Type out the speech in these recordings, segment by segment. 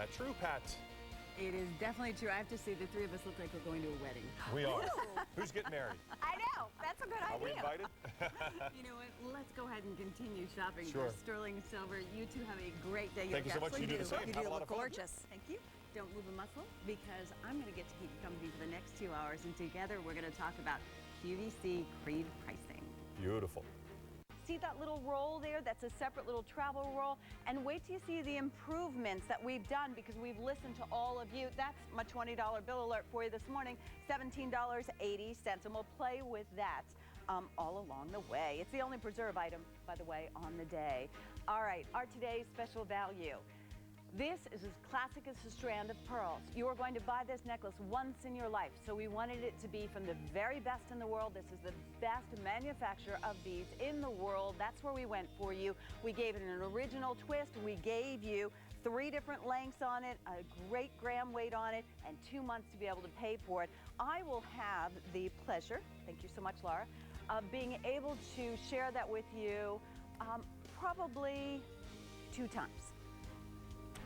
that true, Pat? It is definitely true. I have to say the three of us look like we're going to a wedding. We are. Who's getting married? I know. That's a good Are we idea. invited? You know what? Let's go ahead and continue shopping Sure. for sterling silver. You two have a great day. Thank you so much. You do the same. You Have do a lot look of fun. gorgeous. Thank you. Don't move a muscle because I'm going to get to keep you company for the next 2 hours, and together we're going to talk about QVC Creede pricing. Beautiful. See that little roll there? That's a separate little travel roll. And wait till you see the improvements that we've done because we've listened to all of you. That's my $20 bill alert for you this morning, $17.80. And we'll play with that all along the way. It's the only preserve item, by the way, on the day. All right, our today's special value. This is as classic as a strand of pearls. You are going to buy this necklace once in your life, so we wanted it to be from the very best in the world. This is the best manufacturer of beads in the world. That's where we went for you. We gave it an original twist. We gave you 3 different lengths on it, a great gram weight on it, and 2 months to be able to pay for it. I will have the pleasure, thank you so much, Laura, of being able to share that with you probably 2 times.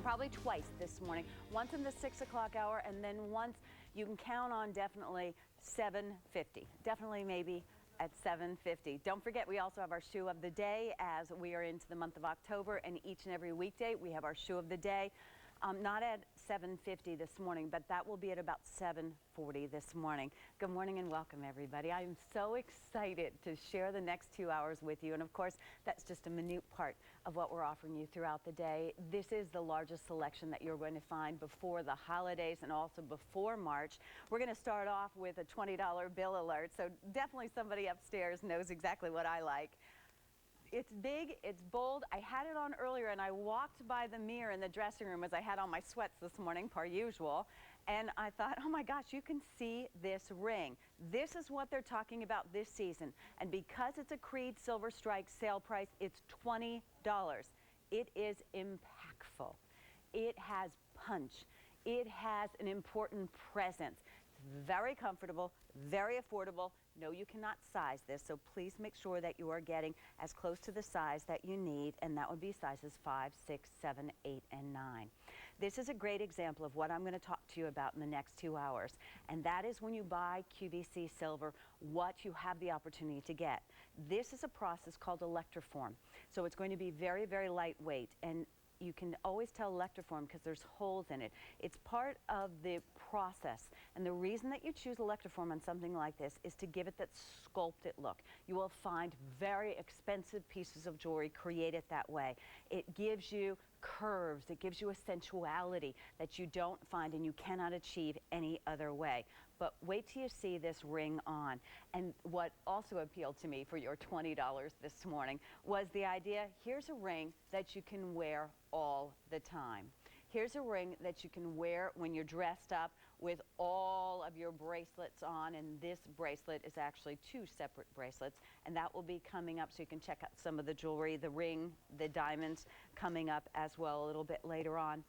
Probably twice this morning, once in the 6 o'clock hour, and then once you can count on definitely 7:50. Definitely maybe at 7:50. Don't forget, we also have our shoe of the day as we are into the month of October, and each and every weekday we have our shoe of the day. Not at 7:50 this morning, but that will be at about 7:40 this morning. Good morning and welcome, everybody. I am so excited to share the next 2 hours with you. And of course, that's just a minute part of what we're offering you throughout the day. This is the largest selection that you're going to find before the holidays and also before March. We're going to start off with a $20 bill alert. So definitely somebody upstairs knows exactly what I like. It's big, it's bold. I had it on earlier and I walked by the mirror in the dressing room as I had on my sweats this morning, per usual. And I thought, oh my gosh, you can see this ring. This is what they're talking about this season. And because it's a Creede Silver Strike sale price, it's $20. It is impactful. It has punch. It has an important presence. It's very comfortable, very affordable. No, you cannot size this, so please make sure that you are getting as close to the size that you need, and that would be sizes 5, 6, 7, 8, and 9. This is a great example of what I'm going to talk to you about in the next 2 hours, and that is when you buy QVC silver, what you have the opportunity to get. This is a process called electroform, so it's going to be very, very lightweight, and you can always tell electroform because there's holes in it. It's part of the process, and the reason that you choose electroform on something like this is to give it that sculpted look. You will find very expensive pieces of jewelry created that way. It gives you curves, it gives you a sensuality that you don't find and you cannot achieve any other way. But wait till you see this ring on. And what also appealed to me for your $20 this morning was the idea, here's a ring that you can wear all the time. Here's a ring that you can wear when you're dressed up with all of your bracelets on, and this bracelet is actually 2 separate bracelets, and that will be coming up so you can check out some of the jewelry, the ring, the diamonds coming up as well a little bit later on.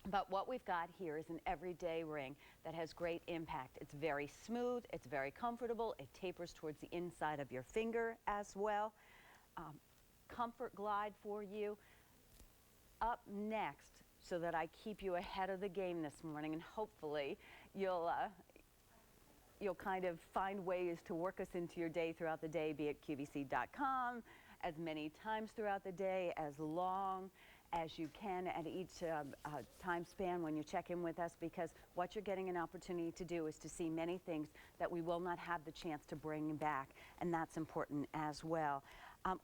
But what we've got here is an everyday ring that has great impact. It's very smooth, it's very comfortable, it tapers towards the inside of your finger as well. Comfort glide for you. Up next, so that I keep you ahead of the game this morning, and hopefully you'll kind of find ways to work us into your day throughout the day, be it QVC.com, as many times throughout the day, as long as you can at each time span when you check in with us, because what you're getting an opportunity to do is to see many things that we will not have the chance to bring back, and that's important as well.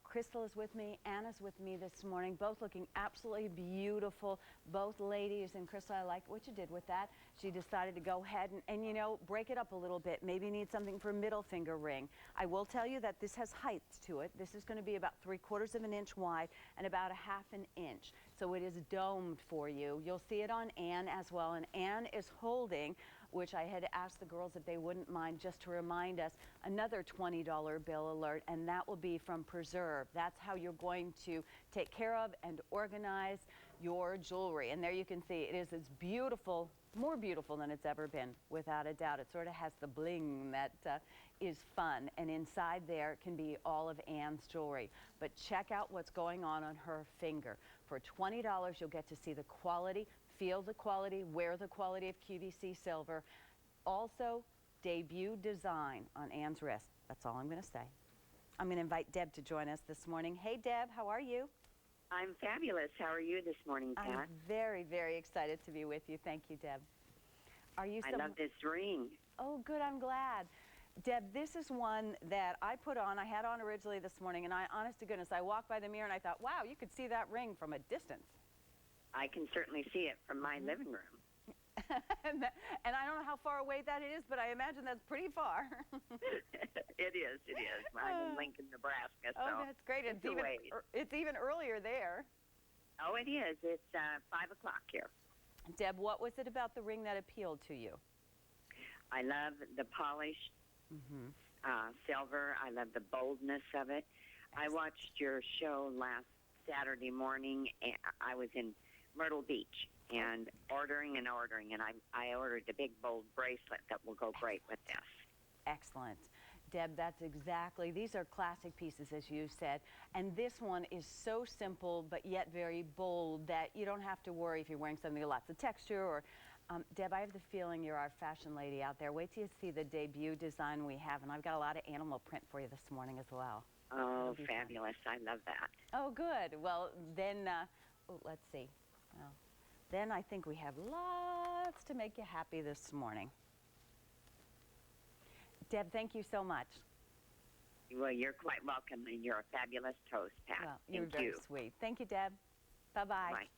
Crystal is with me, Anna's with me this morning, both looking absolutely beautiful, both ladies. And Crystal, I like what you did with that. She decided to go ahead and you know, break it up a little bit. Maybe you need something for a middle finger ring. I will tell you that this has heights to it. This is going to be about 3/4 of an inch wide and about 1/2 an inch. So it is domed for you. You'll see it on Ann as well. And Ann is holding, which I had asked the girls if they wouldn't mind just to remind us, another $20 bill alert, and that will be from Preserve. That's how you're going to take care of and organize your jewelry. And there you can see it is as beautiful, more beautiful than it's ever been, without a doubt. It sort of has the bling that is fun, and inside there can be all of Ann's jewelry. But check out what's going on her finger. For $20, you'll get to see the quality, Feel the quality, wear the quality of QVC silver. Also, debut design on Anne's wrist. That's all I'm going to say. I'm going to invite Deb to join us this morning. Hey, Deb, how are you? I'm fabulous. How are you this morning, Pat? I'm very, very excited to be with you. Thank you, Deb. Are you? I love this ring. Oh, good. I'm glad. Deb, this is one that I put on. I had on originally this morning, and honest to goodness, I walked by the mirror and I thought, wow, you could see that ring from a distance. I can certainly see it from my living room. and I don't know how far away that is, but I imagine that's pretty far. It is. I'm in Lincoln, Nebraska. Oh, so that's great. It's even earlier there. Oh, it is. It's 5 o'clock here. Deb, what was it about the ring that appealed to you? I love the polished silver. I love the boldness of it. I watched your show last Saturday morning, and I was in Myrtle Beach and ordering, and I ordered a big bold bracelet that will go great with this. Excellent. Deb, that's exactly, these are classic pieces, as you said, and this one is so simple but yet very bold that you don't have to worry if you're wearing something with lots of texture or Deb, I have the feeling you're our fashion lady out there. Wait till you see the debut design we have, and I've got a lot of animal print for you this morning as well. Oh, fabulous. I love that. Oh, good. Well, then, let's see. Well, then I think we have lots to make you happy this morning. Deb, thank you so much. Well, you're quite welcome, and you're a fabulous toast, Pat. Well, you're very sweet. Thank you, Deb. Bye-bye. Bye.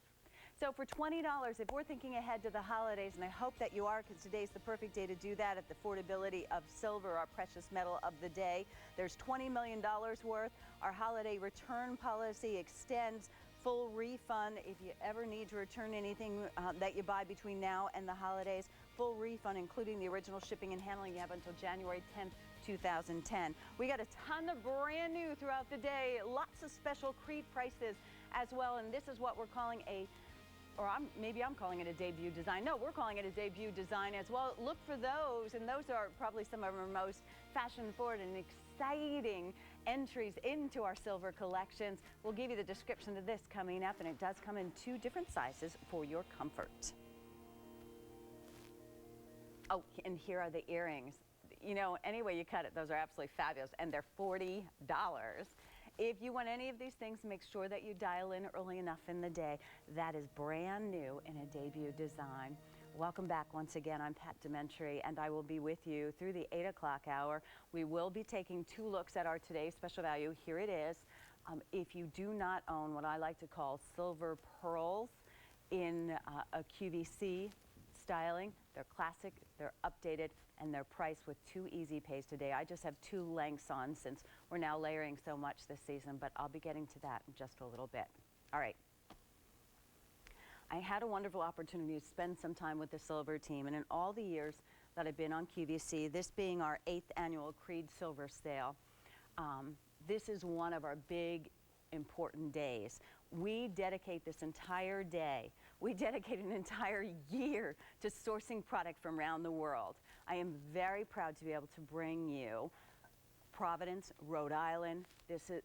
So for $20, if we're thinking ahead to the holidays, and I hope that you are, because today's the perfect day to do that at the affordability of silver, our precious metal of the day. There's $20 million worth. Our holiday return policy extends full refund if you ever need to return anything that you buy between now and the holidays. Full refund, including the original shipping and handling. You have until January 10th, 2010. We got a ton of brand new throughout the day. Lots of special Creede prices as well, and this is what we're calling maybe I'm calling it a debut design. No, we're calling it a debut design as well. Look for those, and those are probably some of our most fashion-forward and exciting entries into our silver collections. We'll give you the description of this coming up, and it does come in 2 different sizes for your comfort. Oh, and here are the earrings. You know, any way you cut it, those are absolutely fabulous, and they're $40. If you want any of these things, make sure that you dial in early enough in the day. That is brand new in a debut design. Welcome back once again. I'm Pat DeMentri, and I will be with you through the 8 o'clock hour. We will be taking 2 looks at our today's special value. Here it is. If you do not own what I like to call silver pearls in a QVC styling, they're classic, they're updated, and they're priced with 2 easy pays today. I just have 2 lengths on since we're now layering so much this season, but I'll be getting to that in just a little bit. All right. I had a wonderful opportunity to spend some time with the silver team, and in all the years that I've been on QVC, this being our 8th annual Creede Silver Sale, this is one of our big, important days. We dedicate this entire day, we dedicate an entire year to sourcing product from around the world. I am very proud to be able to bring you Providence, Rhode Island.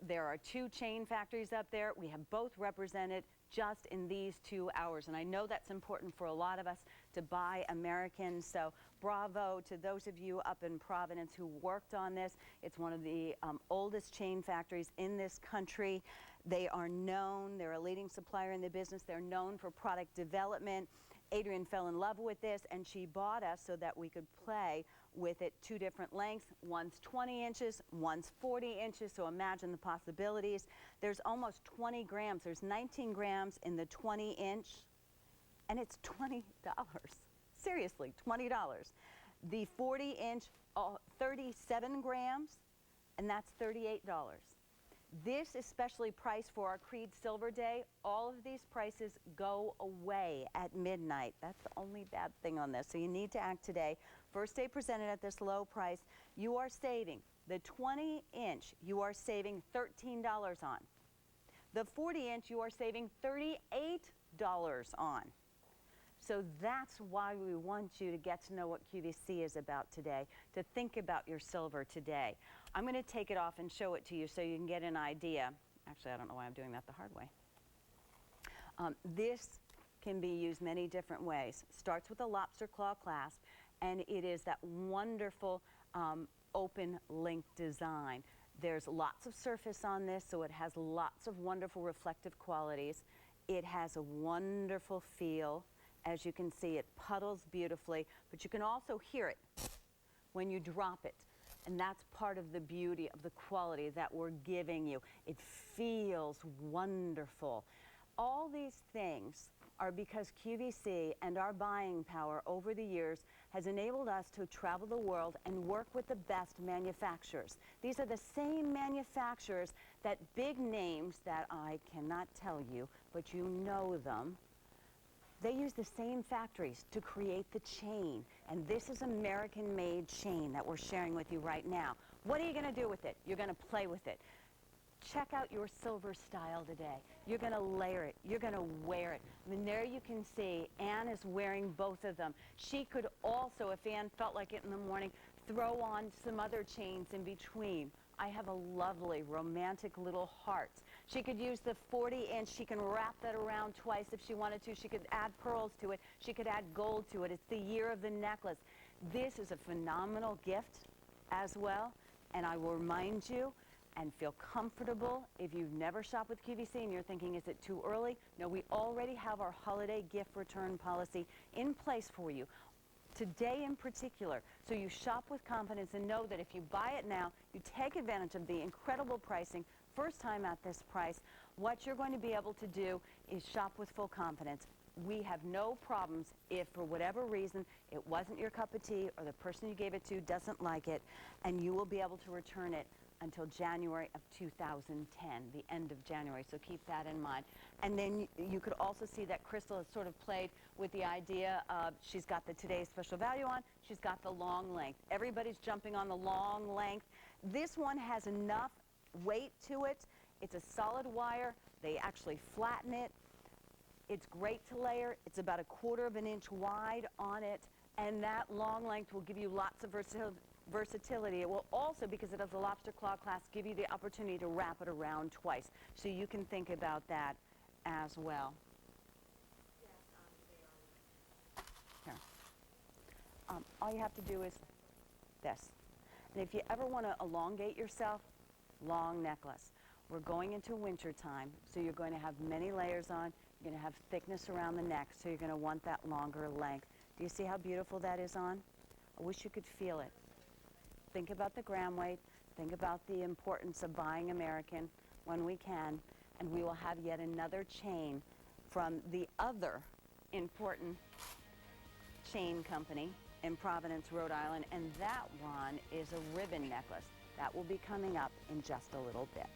There are 2 chain factories up there. We have both represented just in these 2 hours, and I know that's important for a lot of us to buy American, so bravo to those of you up in Providence who worked on this. It's one of the oldest chain factories in this country. They are known, they're a leading supplier in the business, they're known for product development. Adrienne fell in love with this, and she bought us so that we could play with it 2 different lengths. One's 20 inches, one's 40 inches, so imagine the possibilities. There's almost 20 grams. There's 19 grams in the 20 inch, and it's $20. Seriously, $20. The 40 inch, 37 grams, and that's $38. This is specially priced for our Creede Silver Day. All of these prices go away at midnight. That's the only bad thing on this, so you need to act today. First day presented at this low price. You are saving the 20 inch, you are saving $13 on. The 40 inch, you are saving $38 on. So that's why we want you to get to know what QVC is about today, to think about your silver today. I'm going to take it off and show it to you so you can get an idea. Actually, I don't know why I'm doing that the hard way. This can be used many different ways. Starts with a lobster claw clasp, and it is that wonderful open link design. There's lots of surface on this, so it has lots of wonderful reflective qualities. It has a wonderful feel. As you can see, it puddles beautifully, but you can also hear it when you drop it. And that's part of the beauty of the quality that we're giving you. It feels wonderful. All these things are because QVC and our buying power over the years has enabled us to travel the world and work with the best manufacturers. These are the same manufacturers that big names that I cannot tell you, but you know them. They use the same factories to create the chain, and this is American-made chain that we're sharing with you right now. What are you going to do with it? You're going to play with it. Check out your silver style today. You're going to layer it. You're going to wear it. I mean, there you can see Ann is wearing both of them. She could also, if Ann felt like it in the morning, throw on some other chains in between. I have a lovely romantic little heart. She could use the 40-inch. She can wrap that around twice if she wanted to. She could add pearls to it. She could add gold to it. It's the year of the necklace. This is a phenomenal gift as well, and I will remind you and feel comfortable if you've never shopped with QVC and you're thinking, is it too early? No, we already have our holiday gift return policy in place for you. Today in particular, so you shop with confidence and know that if you buy it now, you take advantage of the incredible pricing, first time at this price, what you're going to be able to do is shop with full confidence. We have no problems if for whatever reason it wasn't your cup of tea or the person you gave it to doesn't like it, and you will be able to return it until January of 2010, the end of January, so keep that in mind. And then you could also see that Crystal has sort of played with the idea of, she's got the today's special value on, she's got the long length. Everybody's jumping on the long length. This one has enough weight to it. It's a solid wire. They actually flatten it. It's great to layer. It's about 1/4 of an inch wide on it, and that long length will give you lots of versatility. It will also, because it has a lobster claw clasp, give you the opportunity to wrap it around twice. So you can think about that as well. Here. All you have to do is this. And if you ever want to elongate yourself, long necklace. We're going into winter time, so you're going to have many layers on. You're going to have thickness around the neck, so you're going to want that longer length. Do you see how beautiful that is on? I wish you could feel it. Think about the gram weight. Think about the importance of buying American when we can, and we will have yet another chain from the other important chain company in Providence, Rhode Island, and that one is a ribbon necklace. That will be coming up in just a little bit.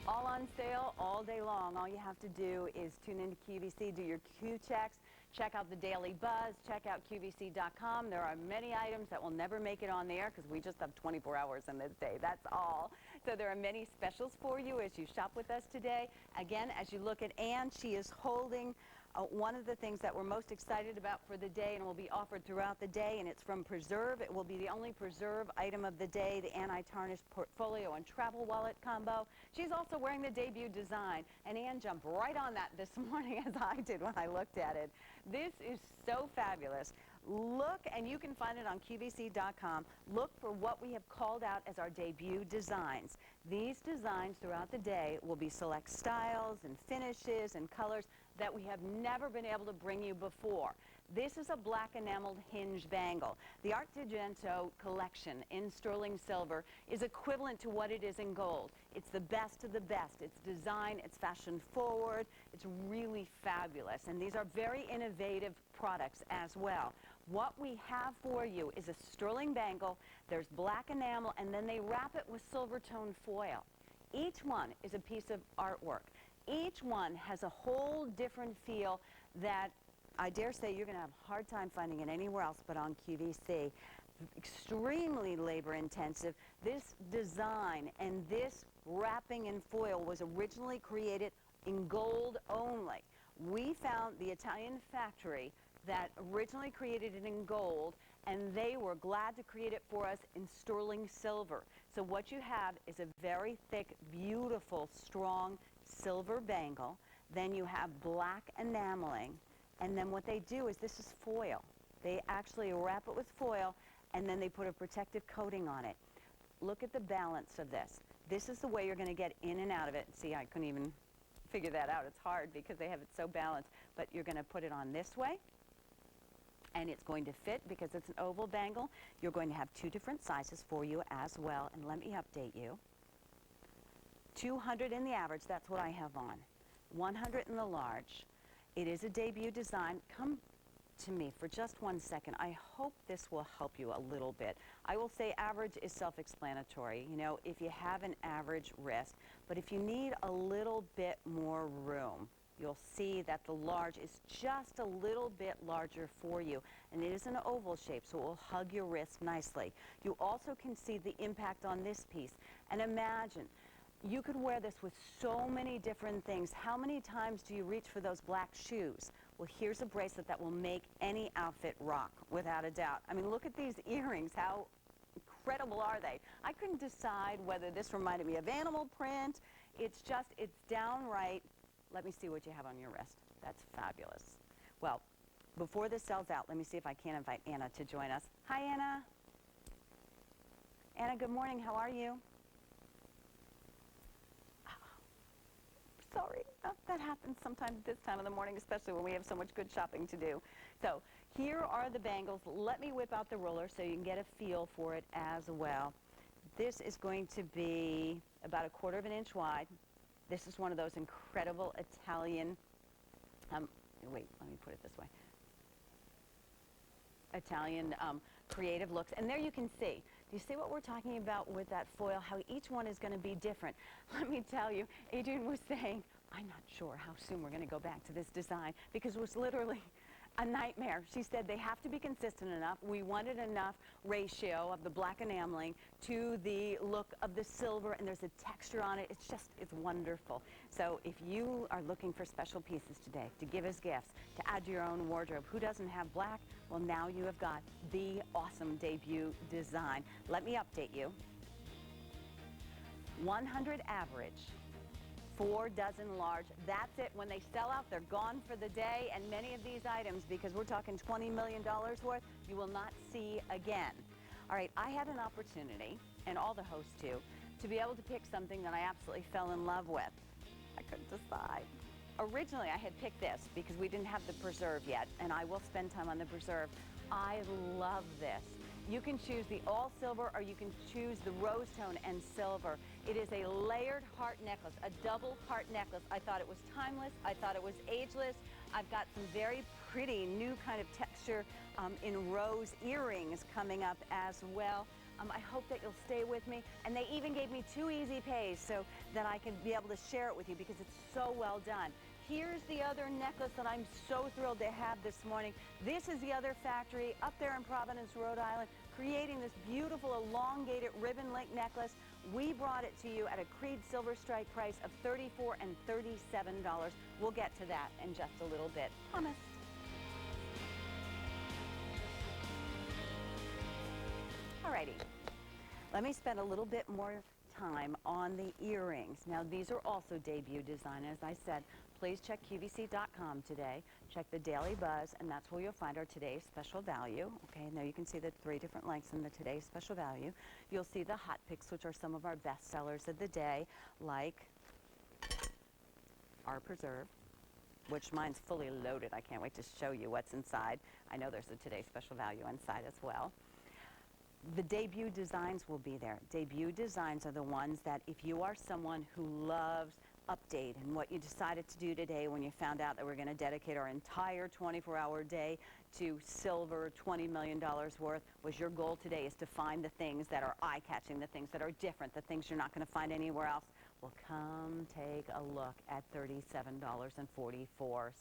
All on sale all day long. All you have to do is tune into QVC, do your Q checks, check out the Daily Buzz, check out QVC.com. There are many items that will never make it on the air because we just have 24 hours in this day. That's all. So there are many specials for you as you shop with us today. Again, as you look at Ann, she is holding one of the things that we're most excited about for the day and will be offered throughout the day, and it's from Preserve. It will be the only Preserve item of the day, the anti-tarnished portfolio and travel wallet combo. She's also wearing the debut design, and Ann jumped right on that this morning as I did when I looked at it. This is so fabulous. Look, and you can find it on QVC.com. Look for what we have called out as our debut designs. These designs throughout the day will be select styles and finishes and colors that we have never been able to bring you before. This is a black enameled hinge bangle. The Art Argento collection in sterling silver is equivalent to what it is in gold. It's the best of the best. It's design, it's fashion forward, it's really fabulous. And these are very innovative products as well. What we have for you is a sterling bangle. There's black enamel, and then they wrap it with silver tone foil. Each one is a piece of artwork. Each one has a whole different feel that I dare say you're going to have a hard time finding it anywhere else but on QVC. Extremely labor intensive. This design and this wrapping in foil was originally created in gold only. We found the Italian factory that originally created it in gold, and they were glad to create it for us in sterling silver. So what you have is a very thick, beautiful, strong silver bangle. Then you have black enameling, and then what they do is, this is foil. They actually wrap it with foil, and then they put a protective coating on it. Look at the balance of this. This is the way you're going to get in and out of it. See, I couldn't even figure that out. It's hard because they have it so balanced. But you're going to put it on this way, and it's going to fit because it's an oval bangle. You're going to have 2 different sizes for you as well. And let me update you. 200 in the average, that's what I have on. 100 in the large. It is a debut design. Come to me for just 1 second. I hope this will help you a little bit. I will say average is self-explanatory. You know, if you have an average wrist, but if you need a little bit more room, you'll see that the large is just a little bit larger for you, and it is an oval shape, so it will hug your wrist nicely. You also can see the impact on this piece, and imagine you could wear this with so many different things. How many times do you reach for those black shoes? Well, here's a bracelet that will make any outfit rock, without a doubt. I mean, look at these earrings. How incredible are they? I couldn't decide whether this reminded me of animal print. It's downright. Let me see what you have on your wrist. That's fabulous. Well, before this sells out, let me see if I can invite Anna to join us. Hi, Anna. Anna, good morning. How are you? Sorry, that happens sometimes this time of the morning, especially when we have so much good shopping to do. So here are the bangles. Let me whip out the roller so you can get a feel for it as well. This is going to be about 1/4 of an inch wide. This is one of those incredible Italian, wait, let me put it this way. Italian creative looks. And there you can see. Do you see what we're talking about with that foil? How each one is going to be different. Let me tell you, Adrienne was saying, I'm not sure how soon we're going to go back to this design because it was literally a nightmare. She said they have to be consistent enough. We wanted enough ratio of the black enameling to the look of the silver, and there's a texture on it. It's wonderful. So if you are looking for special pieces today to give as gifts, to add to your own wardrobe, who doesn't have black? Well, now you have got the awesome debut design. Let me update you. 100 average. 4 dozen large. That's it. When they sell out, they're gone for the day. And many of these items, because we're talking $20 million worth, you will not see again. All right, I had an opportunity, and all the hosts too, to be able to pick something that I absolutely fell in love with. I couldn't decide. Originally, I had picked this because we didn't have the preserve yet, and I will spend time on the preserve. I love this. You can choose the all silver or you can choose the rose tone and silver. It is a layered heart necklace, a double heart necklace. I thought it was timeless. I thought it was ageless. I've got some very pretty new kind of texture in rose earrings coming up as well. I hope that you'll stay with me. And they even gave me 2 easy pays so that I can be able to share it with you because it's so well done. Here's the other necklace that I'm so thrilled to have this morning. This is the other factory up there in Providence, Rhode Island, creating this beautiful elongated ribbon link necklace. We brought it to you at a Creede silver strike price of $34 and $37. We'll get to that in just a little bit. Promise. Alrighty, let me spend a little bit more time on the earrings. Now, these are also debut design. As I said, please check QVC.com today. Check the Daily Buzz, and that's where you'll find our today's special value. Okay, now you can see the 3 different lengths in the today's special value. You'll see the hot picks, which are some of our best sellers of the day, like our preserve, which mine's fully loaded. I can't wait to show you what's inside. I know there's a today's special value inside as well. The debut designs will be there. Debut designs are the ones that if you are someone who loves update and what you decided to do today when you found out that we're going to dedicate our entire 24-hour day to silver, $20 million worth, was your goal today is to find the things that are eye-catching, the things that are different, the things you're not going to find anywhere else. Well, come take a look at $37.44.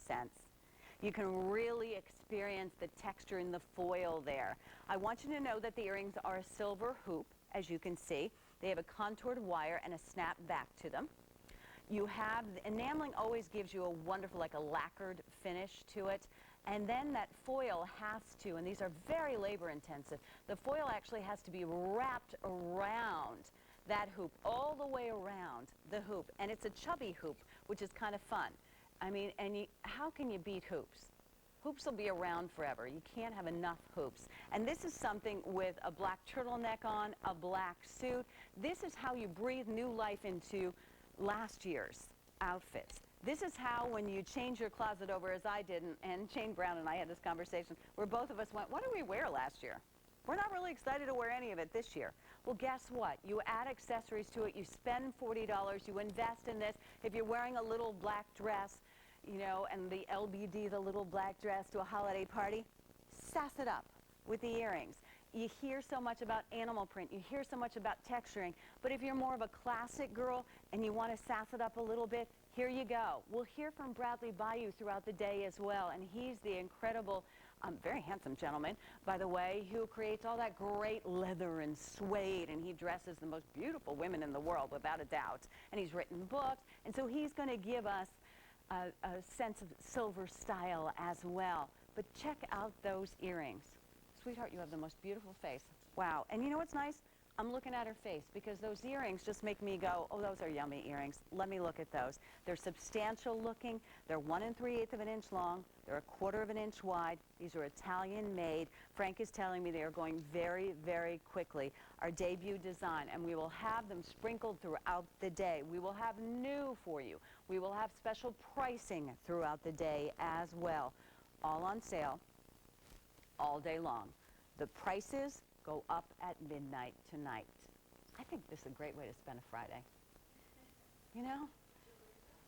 You can really experience the texture in the foil there. I want you to know that the earrings are a silver hoop, as you can see. They have a contoured wire and a snap back to them. You have, enameling always gives you a wonderful, like a lacquered finish to it. And then that foil has to, and these are very labor intensive, the foil actually has to be wrapped around that hoop, all the way around the hoop. And it's a chubby hoop, which is kind of fun. I mean, and how can you beat hoops? Hoops will be around forever. You can't have enough hoops. And this is something with a black turtleneck on, a black suit. This is how you breathe new life into last year's outfits. This is how, when you change your closet over, as I did, and Shane Brown and I had this conversation, where both of us went, what did we wear last year? We're not really excited to wear any of it this year. Well, guess what? You add accessories to it. You spend $40. You invest in this. If you're wearing a little black dress, you know, and the LBD, the little black dress to a holiday party, sass it up with the earrings. You hear so much about animal print. You hear so much about texturing. But if you're more of a classic girl and you want to sass it up a little bit, here you go. We'll hear from Bradley Bayou throughout the day as well. And he's the incredible, very handsome gentleman, by the way, who creates all that great leather and suede. And he dresses the most beautiful women in the world, without a doubt. And he's written books. And so he's going to give us a sense of silver style as well. But check out those earrings. Sweetheart, you have the most beautiful face. Wow. And you know what's nice? I'm looking at her face because those earrings just make me go, oh, those are yummy earrings. Let me look at those. They're substantial looking. They're 1 3/8 of an inch long. They're 1/4 of an inch wide. These are Italian made. Frank is telling me they are going very, very quickly. Our debut design, and we will have them sprinkled throughout the day. We will have new for you. We will have special pricing throughout the day as well. All on sale, all day long. The prices go up at midnight tonight. I think this is a great way to spend a Friday. You know?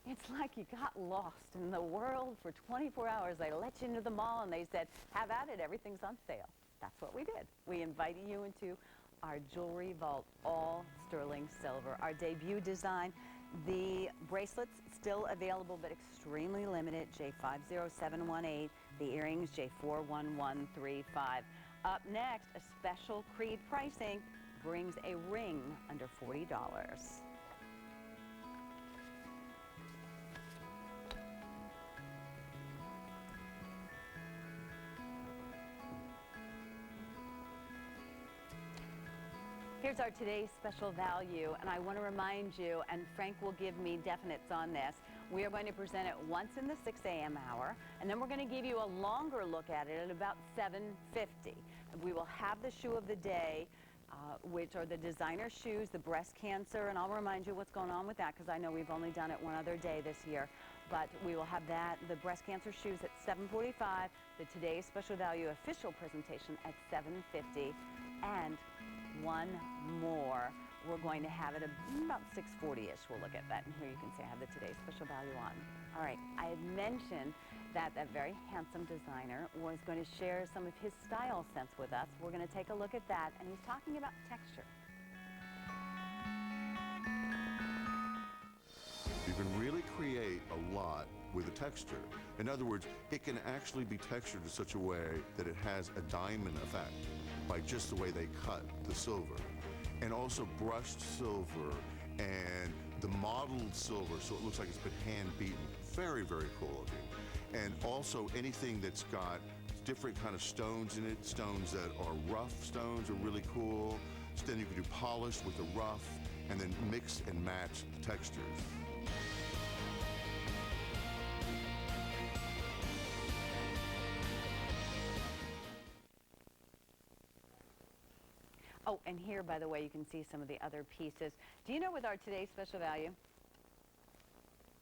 It's like you got lost in the world for 24 hours. They let you into the mall and they said, have at it, everything's on sale. That's what we did. We invited you into our jewelry vault, all sterling silver. Our debut design, the bracelets still available but extremely limited, J50718. The earrings, J41135. Up next, a special Creede pricing brings a ring under $40. Here's our today's special value, and I want to remind you, and Frank will give me definites on this, we are going to present it once in the 6 a.m. hour, and then we're going to give you a longer look at it at about 7:50. We will have the shoe of the day, which are the designer shoes, the breast cancer, and I'll remind you what's going on with that because I know we've only done it one other day this year. But we will have that, the breast cancer shoes at 7:45, the today's special value official presentation at 7:50, and one more. We're going to have it about 6:40-ish. We'll look at that, and here you can see I have the today's special value on. All right, I had mentioned that that very handsome designer was going to share some of his style sense with us. We're going to take a look at that, and he's talking about texture. You can really create a lot with a texture. In other words, it can actually be textured in such a way that it has a diamond effect by just the way they cut the silver. And also brushed silver and the modeled silver, so it looks like it's been hand beaten. Very, very cool looking. And also anything that's got different kind of stones in it, stones that are rough stones are really cool. So then you can do polished with the rough and then mix and match the textures. Oh, and here, by the way, you can see some of the other pieces. Do you know with our today's special value,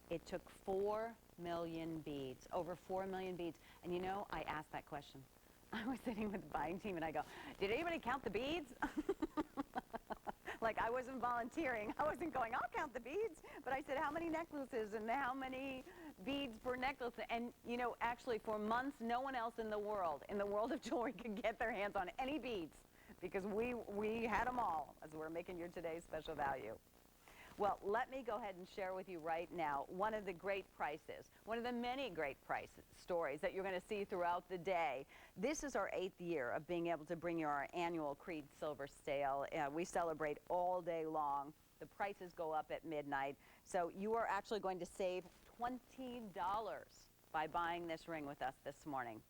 it took 4 million beads, over 4 million beads. And you know, I asked that question. I was sitting with the buying team and I go, did anybody count the beads? Like I wasn't volunteering. I wasn't going, I'll count the beads. But I said, how many necklaces and how many beads per necklace? And you know, actually for months, no one else in the world of jewelry could get their hands on any beads, because we had them all as we're making your today's special value. Well, let me go ahead and share with you right now one of the great prices, one of the many great price stories that you're going to see throughout the day. This is our 8th year of being able to bring you our annual Creede Silver Sale. We celebrate all day long. The prices go up at midnight. So you are actually going to save $20 by buying this ring with us this morning.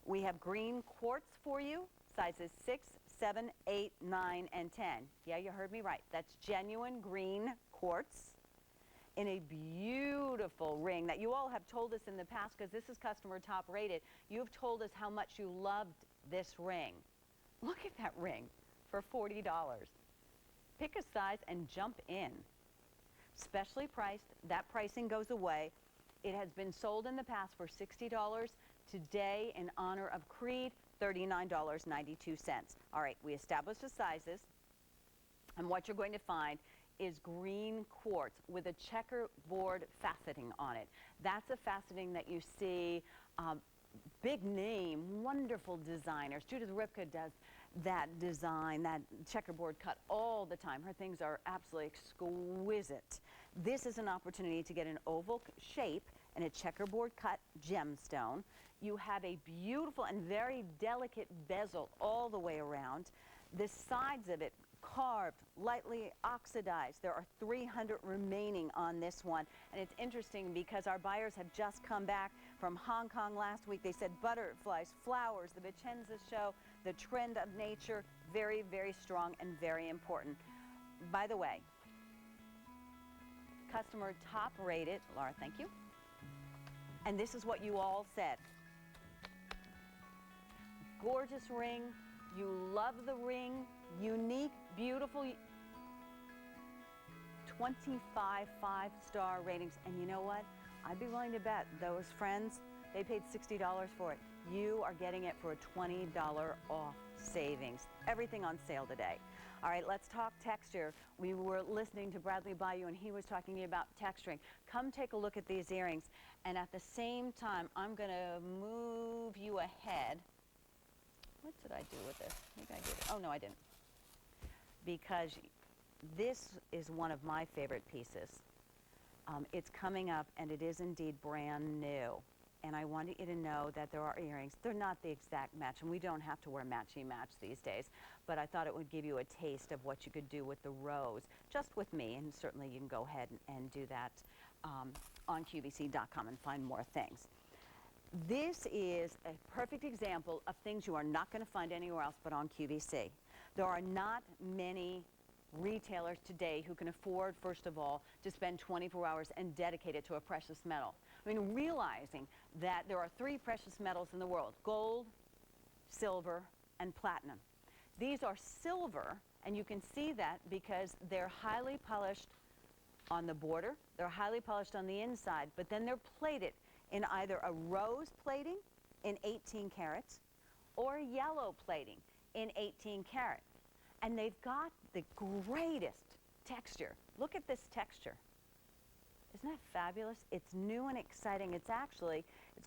We have green quartz for you, sizes 6, 7, 8, 9, and 10. Yeah, you heard me right. That's genuine green quartz in a beautiful ring that you all have told us in the past, because this is customer top rated. You've told us how much you loved this ring. Look at that ring for $40. Pick a size and jump in. Specially priced. That pricing goes away. It has been sold in the past for $60. Today, in honor of Creede, $39.92. All right, we established the sizes, and what you're going to find is green quartz with a checkerboard faceting on it. That's a faceting that you see big name, wonderful designers. Judith Ripka does that design, that checkerboard cut all the time. Her things are absolutely exquisite. This is an opportunity to get an oval shape and a checkerboard cut gemstone. You have a beautiful and very delicate bezel all the way around. The sides of it carved, lightly oxidized. There are 300 remaining on this one. And it's interesting because our buyers have just come back from Hong Kong last week. They said butterflies, flowers, the Vicenza show, the trend of nature, very, very strong and very important. By the way, customer top rated, Laura, thank you. And this is what you all said. Gorgeous ring. You love the ring. Unique, beautiful. 25 five-star ratings. And you know what? I'd be willing to bet those friends, they paid $60 for it. You are getting it for a $20 off savings. Everything on sale today. All right, let's talk texture. We were listening to Bradley Bayou, and he was talking about texturing. Come take a look at these earrings. And at the same time, I'm going to move you ahead. What did I do with this? Maybe I did it. Oh, no, I didn't. Because this is one of my favorite pieces. It's coming up, and it is indeed brand new. And I wanted you to know that there are earrings. They're not the exact match, and we don't have to wear matchy-match these days. But I thought it would give you a taste of what you could do with the rose, just with me. And certainly you can go ahead and do that on QVC.com and find more things. This is a perfect example of things you are not going to find anywhere else but on QVC. There are not many retailers today who can afford, first of all, to spend 24 hours and dedicate it to a precious metal. I mean, realizing that there are 3 precious metals in the world: gold, silver, and platinum. These are silver, and you can see that because they're highly polished on the border, they're highly polished on the inside, but then they're plated in either a rose plating in 18 carats or yellow plating in 18 carat. And they've got the greatest texture. Look at this texture. Isn't that fabulous? It's new and exciting. It's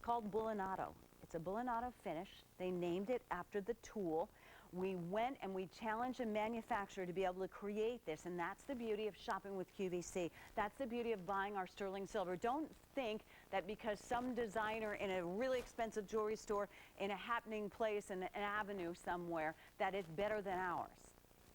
called Bullinato. It's a Bullinato finish. They named it after the tool. We went and we challenged a manufacturer to be able to create this, and that's the beauty of shopping with QVC. That's the beauty of buying our sterling silver. Don't think that because some designer in a really expensive jewelry store in a happening place in an avenue somewhere that it's better than ours.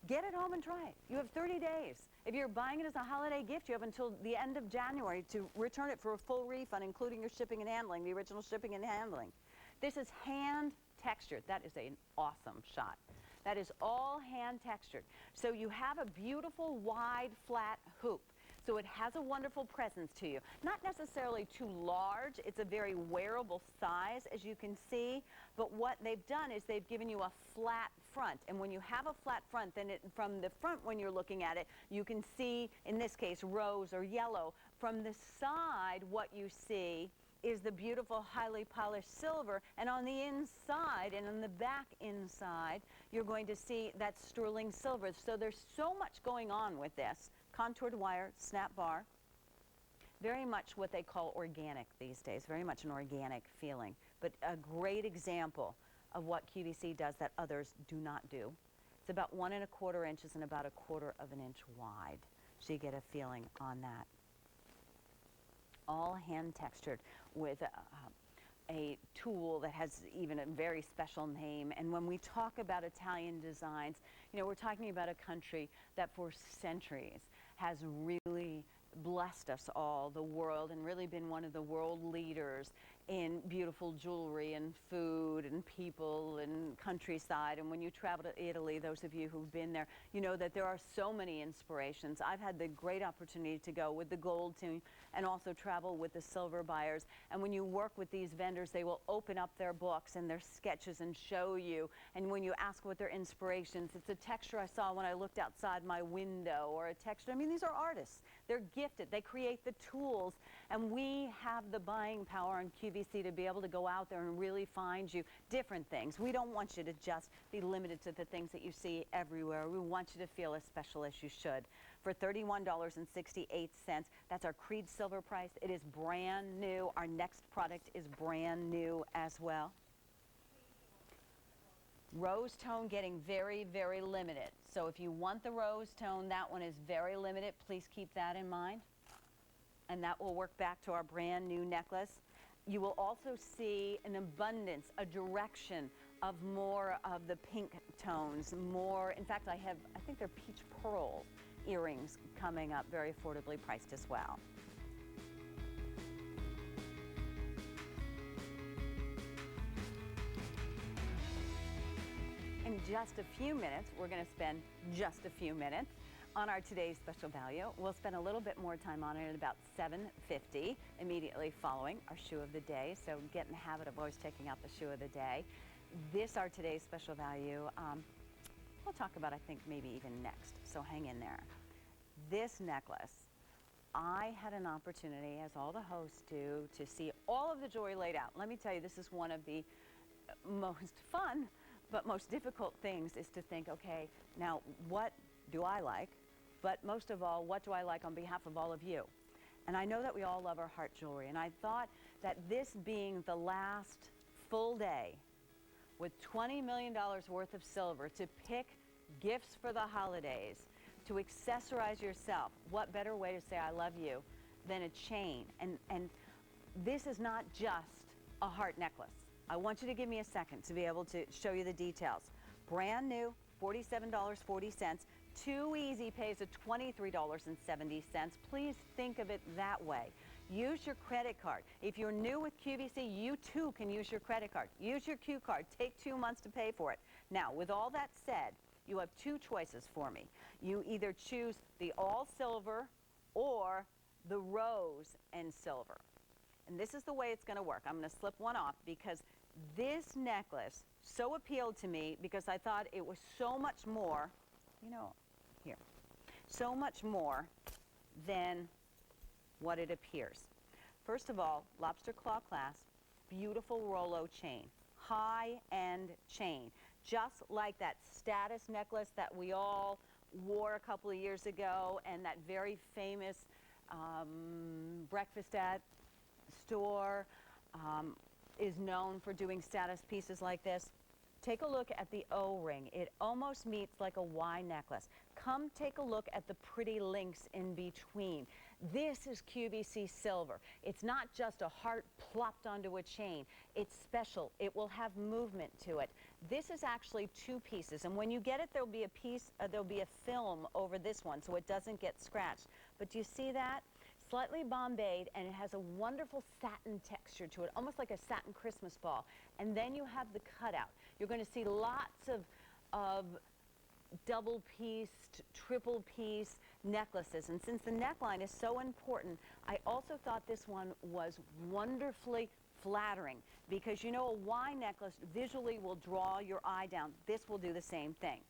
Get it home and try it. You have 30 days. If you're buying it as a holiday gift, you have until the end of January to return it for a full refund, including your shipping and handling, the original shipping and handling. This is hand textured. That is an awesome shot. That is all hand textured. So you have a beautiful wide flat hoop. So it has a wonderful presence to you. Not necessarily too large. It's a very wearable size, as you can see. But what they've done is they've given you a flat front. And when you have a flat front, then from the front when you're looking at it, you can see, in this case, rose or yellow. From the side, what you see is the beautiful highly polished silver, and on the inside and on the back inside you're going to see that sterling silver. So there's so much going on with this. Contoured wire, snap bar, very much what they call organic these days, very much an organic feeling, but a great example of what QVC does that others do not do. It's about 1 1/4 inches and about 1/4 of an inch wide, so you get a feeling on that. All hand textured with a tool that has even a very special name. And when we talk about Italian designs, you know, we're talking about a country that for centuries has really blessed us all, the world, and really been one of the world leaders in beautiful jewelry and food and people and countryside. And when you travel to Italy, those of you who've been there, you know that there are so many inspirations. I've had the great opportunity to go with the gold team and also travel with the silver buyers. And when you work with these vendors, they will open up their books and their sketches and show you. And when you ask what their inspirations, it's a texture I saw when I looked outside my window, or a texture. I mean, these are artists. They're gifted. They create the tools. And we have the buying power on QVC to be able to go out there and really find you different things. We don't want you to just be limited to the things that you see everywhere. We want you to feel as special as you should. For $31.68, that's our Creede silver price. It is brand new. Our next product is brand new as well. Rose tone getting very, very limited. So if you want the rose tone, that one is very limited. Please keep that in mind. And that will work back to our brand new necklace. You will also see an abundance, a direction of more of the pink tones, more. In fact, I think they're peach pearl earrings coming up, very affordably priced as well. In just a few minutes, we're going to spend just a few minutes on our today's special value. We'll spend a little bit more time on it at about 7:50, immediately following our shoe of the day. So get in the habit of always checking out the shoe of the day. This, our today's special value, we'll talk about, I think, maybe even next. So hang in there. This necklace, I had an opportunity, as all the hosts do, to see all of the jewelry laid out. Let me tell you, this is one of the most fun but most difficult things, is to think, okay, now what do I like? But most of all, what do I like on behalf of all of you? And I know that we all love our heart jewelry, and I thought that this being the last full day with $20 million worth of silver to pick gifts for the holidays, to accessorize yourself, what better way to say I love you than a chain? And this is not just a heart necklace. I want you to give me a second to be able to show you the details. Brand new, $47.40. Too Easy pays at $23.70. Please think of it that way. Use your credit card. If you're new with QVC, you too can use your credit card. Use your Q card. Take 2 months to pay for it. Now, with all that said, you have two choices for me. You either choose the all silver or the rose and silver. And this is the way it's going to work. I'm going to slip one off because this necklace so appealed to me because I thought it was so much more, so much more than what it appears. First of all, lobster claw clasp, beautiful Rollo chain, high-end chain, just like that status necklace that we all wore a couple of years ago, and that very famous breakfast at store is known for doing status pieces like this. Take a look at the O-ring. It almost meets like a Y necklace. Come take a look at the pretty links in between. This is QVC silver. It's not just a heart plopped onto a chain. It's special. It will have movement to it. This is actually two pieces, and when you get it, there'll be a piece, there'll be a film over this one so it doesn't get scratched. But do you see that? Slightly bombayed, and it has a wonderful satin texture to it, almost like a satin Christmas ball. And then you have the cutout. You're going to see lots of double-pieced, triple-piece necklaces. And since the neckline is so important, I also thought this one was wonderfully flattering because, a Y necklace visually will draw your eye down. This will do the same thing.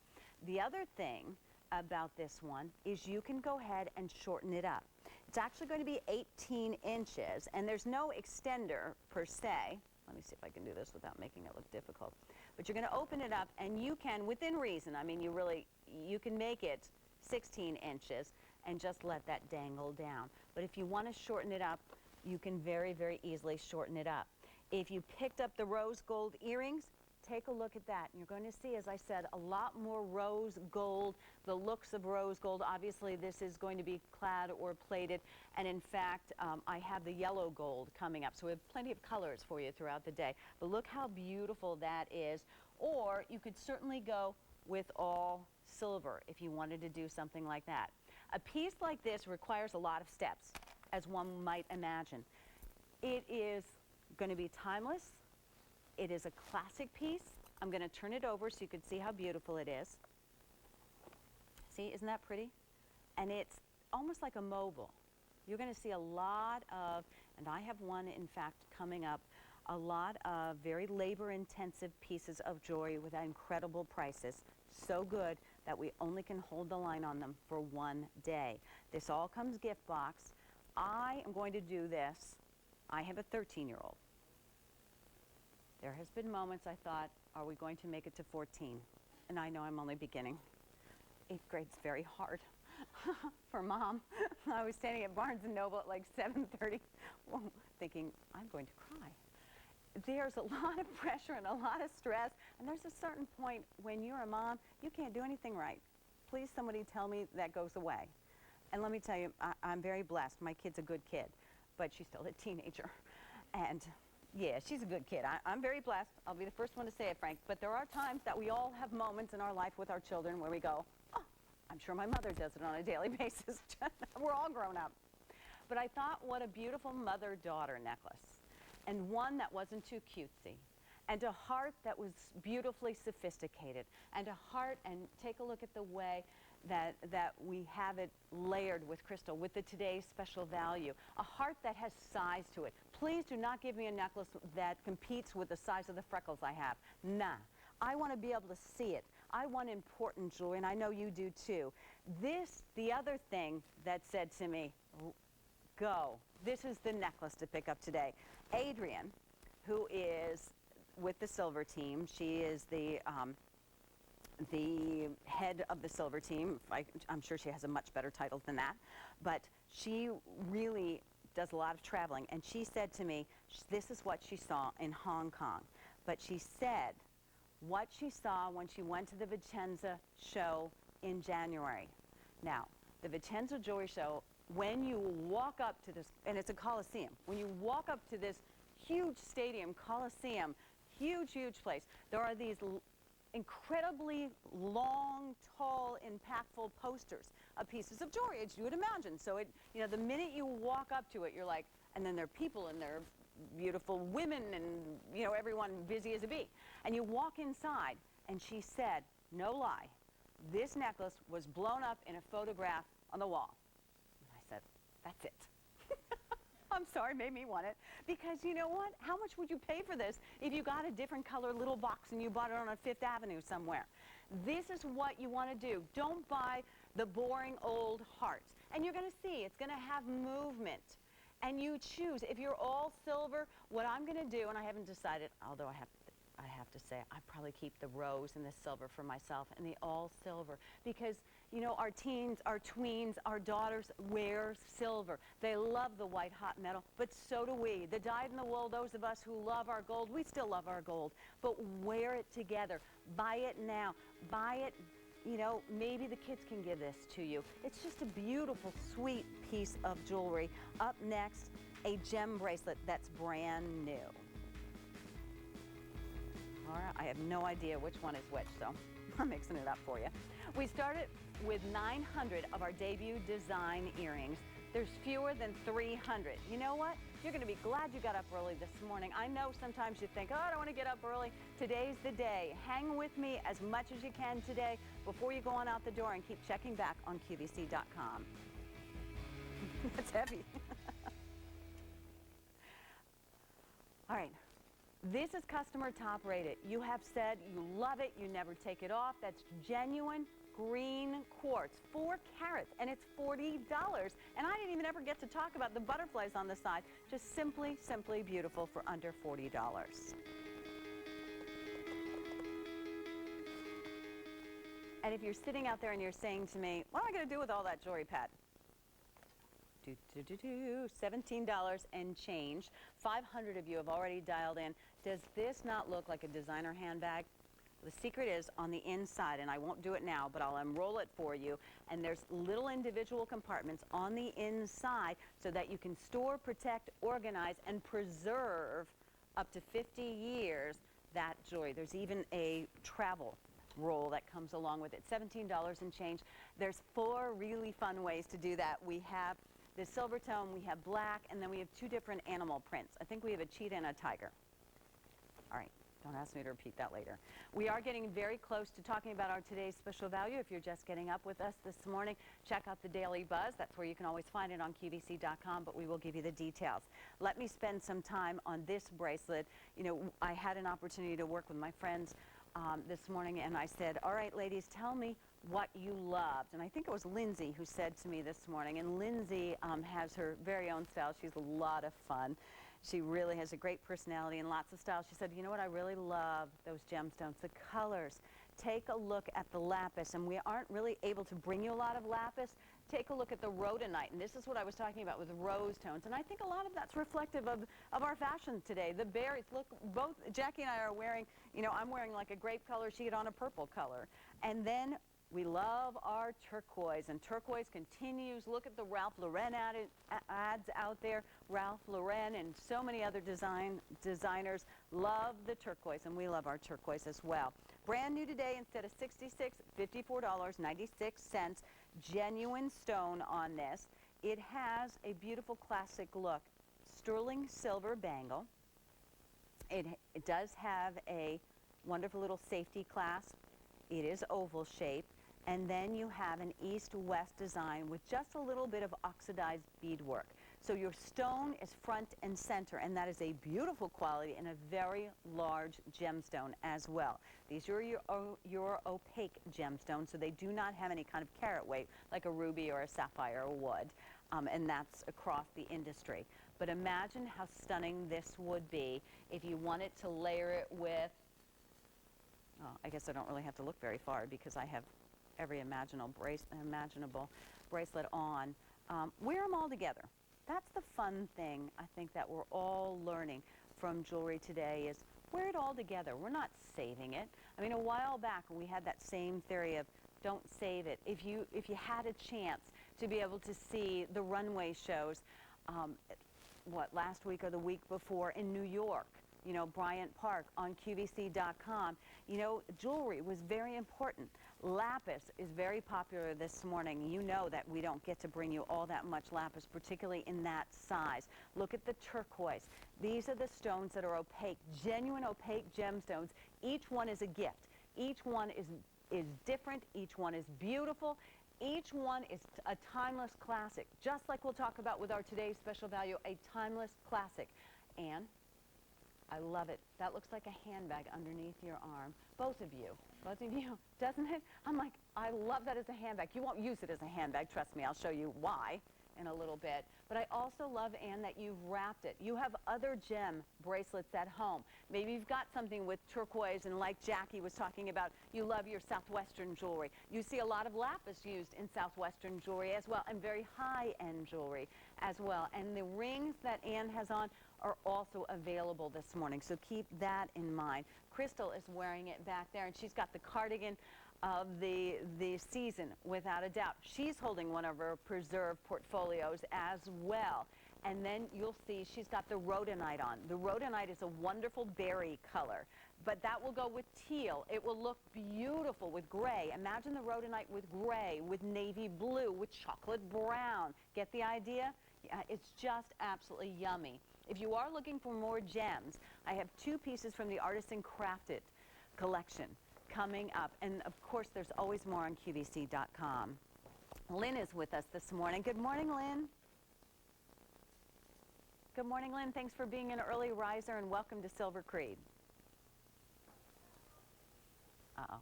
The other thing about this one is you can go ahead and shorten it up. It's actually going to be 18 inches, and there's no extender per se. Let me see if I can do this without making it look difficult. But you're going to open it up, and you can, within reason, I mean, you can make it 16 inches and just let that dangle down. But if you want to shorten it up, you can very, very easily shorten it up. If you picked up the rose gold earrings, take a look at that. And you're going to see, as I said, a lot more rose gold, the looks of rose gold. Obviously, this is going to be clad or plated. And in fact, I have the yellow gold coming up. So we have plenty of colors for you throughout the day. But look how beautiful that is. Or you could certainly go with all silver if you wanted to do something like that. A piece like this requires a lot of steps, as one might imagine. It is going to be timeless. It is a classic piece. I'm going to turn it over so you can see how beautiful it is. See, isn't that pretty? And it's almost like a mobile. You're going to see a lot of, and I have one in fact coming up, a lot of very labor-intensive pieces of jewelry with incredible prices. So good that we only can hold the line on them for one day. This all comes gift box. I am going to do this. I have a 13-year-old. There has been moments I thought, are we going to make it to 14? And I know I'm only beginning. 8th grade's very hard for Mom. I was standing at Barnes & Noble at like 7:30 thinking, I'm going to cry. There's a lot of pressure and a lot of stress, and there's a certain point when you're a mom, you can't do anything right. Please somebody tell me that goes away. And let me tell you, I'm very blessed. My kid's a good kid, but she's still a teenager. And yeah, she's a good kid. I'm very blessed. I'll be the first one to say it, Frank. But there are times that we all have moments in our life with our children where we go, oh, I'm sure my mother does it on a daily basis. We're all grown up. But I thought, what a beautiful mother-daughter necklace. And one that wasn't too cutesy. And a heart that was beautifully sophisticated. And a heart, and take a look at the way that we have it layered with crystal, with the today's special value. A heart that has size to it. Please do not give me a necklace that competes with the size of the freckles I have. Nah. I want to be able to see it. I want important jewelry, and I know you do too. This, the other thing that said to me, go. This is the necklace to pick up today. Adrienne, who is with the silver team, she is the head of the silver team. I'm sure she has a much better title than that, but she really does a lot of traveling, and she said to me, this is what she saw in Hong Kong, but she said what she saw when she went to the Vicenza show in January. Now, the Vicenza Jewelry Show, when you walk up to this, and it's a Coliseum, when you walk up to this huge stadium, Coliseum, huge, huge place, there are these incredibly long, tall, impactful posters of pieces of jewelry, as you would imagine. So it, you know, the minute you walk up to it, you're like, and then there are people and there are beautiful women and, you know, everyone busy as a bee. And you walk inside, and she said, no lie, this necklace was blown up in a photograph on the wall. And I said, that's it. I'm sorry, made me want it. Because you know what? How much would you pay for this if you got a different color little box and you bought it on a Fifth Avenue somewhere? This is what you want to do. Don't buy the boring old hearts. And you're going to see, it's going to have movement. And you choose. If you're all silver, what I'm going to do, and I haven't decided, although I have to say, I probably keep the rose and the silver for myself and the all silver. Because, you know, our teens, our tweens, our daughters wear silver. They love the white hot metal, but so do we. The dyed-in-the-wool, those of us who love our gold, we still love our gold. But wear it together. Buy it now. Buy it, you know, maybe the kids can give this to you. It's just a beautiful, sweet piece of jewelry. Up next, a gem bracelet that's brand new. All right, I have no idea which one is which, so I'm mixing it up for you. We started with 900 of our debut design earrings. There's fewer than 300. You know what? You're going to be glad you got up early this morning. I know sometimes you think, oh, I don't want to get up early. Today's the day. Hang with me as much as you can today before you go on out the door, and keep checking back on QVC.com. It's heavy. All right. This is customer top rated. You have said you love it, you never take it off. That's genuine green quartz, 4 carats, and it's $40. And I didn't even ever get to talk about the butterflies on the side. Just simply, simply beautiful for under $40. And if you're sitting out there and you're saying to me, what am I going to do with all that jewelry, Pat? $17 and change. 500 of you have already dialed in. Does this not look like a designer handbag? The secret is on the inside, and I won't do it now, but I'll unroll it for you. And there's little individual compartments on the inside so that you can store, protect, organize, and preserve up to 50 years that jewelry. There's even a travel roll that comes along with it. $17 and change. There's 4 really fun ways to do that. We have the silver tone, we have black, and then we have 2 different animal prints. I think we have a cheetah and a tiger. All right. Don't ask me to repeat that later. We are getting very close to talking about our today's special value. If you're just getting up with us this morning, check out the Daily Buzz. That's where you can always find it on QVC.com, but we will give you the details. Let me spend some time on this bracelet. You know, I had an opportunity to work with my friends this morning, and I said, all right, ladies, tell me what you loved. And I think it was Lindsay who said to me this morning, and Lindsay has her very own style. She's a lot of fun. She really has a great personality and lots of style. She said, you know what, I really love those gemstones, the colors. Take a look at the lapis, and we aren't really able to bring you a lot of lapis. Take a look at the rhodonite, and this is what I was talking about with rose tones, and I think a lot of that's reflective of our fashion today. The berries, look, both Jackie and I are wearing, you know, I'm wearing like a grape color, she had on a purple color. And then we love our turquoise, and turquoise continues. Look at the Ralph Lauren ads out there. Ralph Lauren and so many other designers love the turquoise, and we love our turquoise as well. Brand new today, instead of $66, $54.96. Genuine stone on this. It has a beautiful classic look. Sterling silver bangle. It does have a wonderful little safety clasp. It is oval shaped. And then you have an east-west design with just a little bit of oxidized beadwork. So your stone is front and center, and that is a beautiful quality and a very large gemstone as well. These are your opaque gemstones, so they do not have any kind of carat weight like a ruby or a sapphire would, and that's across the industry. But imagine how stunning this would be if you wanted to layer it with, oh, I guess I don't really have to look very far because I have every imaginable bracelet on. Wear them all together. That's the fun thing I think that we're all learning from jewelry today is wear it all together. We're not saving it. I mean, a while back we had that same theory of don't save it. If you had a chance to be able to see the runway shows, last week or the week before in New York, you know, Bryant Park on QVC.com, you know, jewelry was very important. Lapis is very popular this morning. You know that we don't get to bring you all that much lapis, particularly in that size. Look at the turquoise. These are the stones that are opaque, genuine opaque gemstones. Each one is a gift. Each one is different. Each one is beautiful. Each one is a timeless classic, just like we'll talk about with our today's special value, a timeless classic. And I love it. That looks like a handbag underneath your arm. Both of you, doesn't it? I'm like, I love that as a handbag. You won't use it as a handbag, trust me. I'll show you why in a little bit. But I also love, Anne, that you've wrapped it. You have other gem bracelets at home. Maybe you've got something with turquoise, and like Jackie was talking about, you love your Southwestern jewelry. You see a lot of lapis used in Southwestern jewelry as well, and very high-end jewelry as well. And the rings that Anne has on are also available this morning, so keep that in mind. Crystal is wearing it back there, and she's got the cardigan of the season, without a doubt. She's holding one of her preserved portfolios as well. And then you'll see she's got the rhodonite on. The rhodonite is a wonderful berry color, but that will go with teal. It will look beautiful with gray. Imagine the rhodonite with gray, with navy blue, with chocolate brown. Get the idea? Yeah, it's just absolutely yummy. If you are looking for more gems, I have 2 pieces from the Artisan Crafted collection coming up. And of course, there's always more on QVC.com. Lynn is with us this morning. Good morning, Lynn. Good morning, Lynn. Thanks for being an early riser, and welcome to Silver Creede. Uh-oh.